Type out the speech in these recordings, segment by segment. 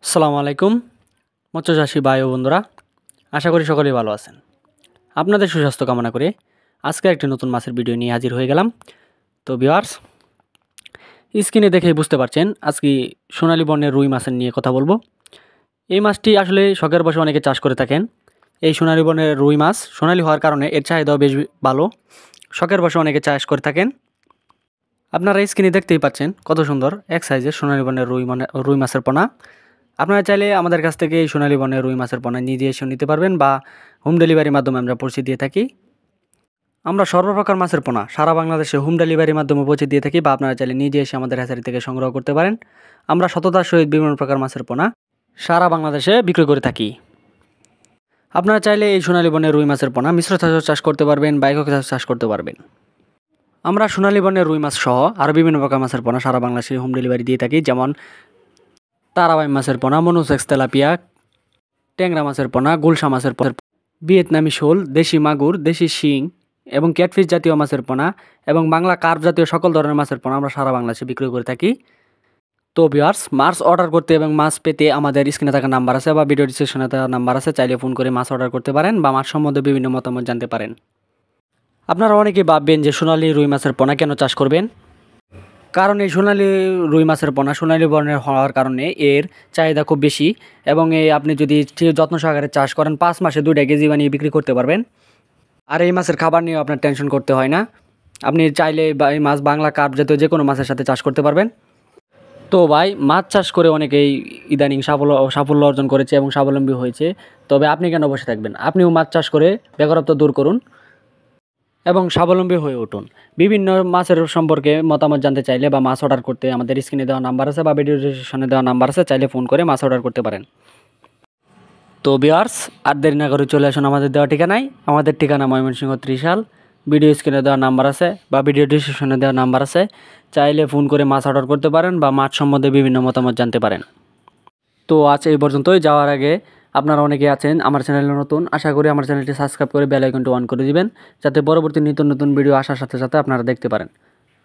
আসসালামু আলাইকুম মৎস্যচাষী ভাই ও বন্ধুরা, আশা করি সকলেই ভালো আছেন। আপনাদের সুস্বাস্থ্য কামনা করে আজকে একটি নতুন মাছের ভিডিও নিয়ে হাজির হয়ে গেলাম। তো ভিউয়ার্স, স্ক্রিনে দেখেই বুঝতে পারছেন আজকে সোনালী বর্ণের রুই মাছের নিয়ে কথা বলবো। এই মাছটি আসলে শখের বশে অনেকে চাষ করে থাকেন। এই সোনালী বর্ণের রুই মাছ সোনালী হওয়ার কারণে এর চাহিদাও বেশ ভালো, শখের বশে অনেকে চাষ করে থাকেন। আপনারা স্ক্রিনে দেখতেই পাচ্ছেন কত সুন্দর এক সাইজের সোনালী বর্ণের রুই মাছের পোনা। আপনারা চাইলে আমাদের কাছ থেকে এই সোনালী বর্ণের রুই মাছের পোনা নিজে এসেও নিতে পারবেন বা হোম ডেলিভারির মাধ্যমে আমরা পৌঁছে দিয়ে থাকি। আমরা সর্বপ্রকার মাছের পোনা সারা বাংলাদেশে হোম ডেলিভারির মাধ্যমে পৌঁছে দিয়ে থাকি, বা আপনারা চাইলে নিজে এসে আমাদের হ্যাচারি থেকে সংগ্রহ করতে পারেন। আমরা সততার সহিত বিভিন্ন প্রকার মাছের পোনা সারা বাংলাদেশে বিক্রি করে থাকি। আপনারা চাইলে এই সোনালী বর্ণের রুই মাছের পোনা মিশ্র চাষ করতে পারবেন বা একক চাষ করতে পারবেন। আমরা সোনালী বর্ণের রুই মাছ সহ আরও বিভিন্ন প্রকার মাছের পোনা সারা বাংলাদেশে হোম ডেলিভারি দিয়ে থাকি, যেমন তারাবাই মাছের পোনা, মনোসেক্স তেলাপিয়া, ট্যাংরা মাছের পোনা, গুলশা মাছের পোনা, ভিয়েতনামি শোল, দেশি মাগুর, দেশি শিং এবং ক্যাটফিশ জাতীয় মাছের পোনা এবং বাংলা কার্প জাতীয় সকল ধরনের মাছের পোনা আমরা সারা বাংলাদেশে বিক্রি করে থাকি। তো ভিউয়ার্স, মাছ অর্ডার করতে এবং মাছ পেতে আমাদের স্ক্রিনে থাকা নাম্বার আছে বা ভিডিও ডিসক্রিপশনে থাকা নাম্বার আছে, চাইলে ফোন করে মাছ অর্ডার করতে পারেন বা মাছ সম্বন্ধে বিভিন্ন মতামত জানতে পারেন। আপনারা অনেকেই ভাববেন যে সোনালী রুই মাছের পোনা কেন চাষ করবেন। কারণ এই সোনালী রুই মাছের পোনা সোনালী বর্ণের হওয়ার কারণে এর চাহিদা খুব বেশি, এবং আপনি যদি যত্ন সহকারে চাষ করেন 5 মাসে 2টা কেজি বানিয়ে বিক্রি করতে পারবেন। আর এই মাছের খাবার নিয়েও আপনার টেনশন করতে হয় না। আপনি চাইলে এই মাছ বাংলা কার্প জাতীয় যে কোনো মাছের সাথে চাষ করতে পারবেন। তো ভাই, মাছ চাষ করে অনেকেই ইদানিং সাফল্য অর্জন করেছে এবং স্বাবলম্বী হয়েছে। তবে আপনি কেন বসে থাকবেন? আপনিও মাছ চাষ করে বেকারত্ব দূর করুন এবং স্বাবলম্বী হয়ে উঠুন। বিভিন্ন মাছের সম্পর্কে মতামত জানতে চাইলে বা মাছ অর্ডার করতে আমাদের স্ক্রিনে দেওয়া নাম্বার আছে বা ভিডিও ডিসক্রিপশনে দেওয়া নাম্বার আছে, চাইলে ফোন করে মাছ অর্ডার করতে পারেন। তো ভিউয়ার্স, আর দেরি না করে চলে আসুন আমাদের দেওয়া ঠিকানায়। আমাদের ঠিকানা ময়মনসিংহ ত্রিশাল। ভিডিও স্ক্রিনে দেওয়া নাম্বার আছে বা ভিডিও ডিসক্রিপশনে দেওয়া নাম্বার আছে, চাইলে ফোন করে মাছ অর্ডার করতে পারেন বা মাছ সম্বন্ধে বিভিন্ন মতামত জানতে পারেন। তো আজ এই পর্যন্তই। যাওয়ার আগে আপনারা অনেকে আছেন আমার চ্যানেলে নতুন, আশা করি আমার চ্যানেলটি সাবস্ক্রাইব করে বেল আইকনটি অন করে দিবেন, যাতে পরবর্তী নিত্য নতুন ভিডিও আসার সাথে সাথে আপনারা দেখতে পারেন।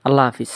আল্লাহ হাফিজ।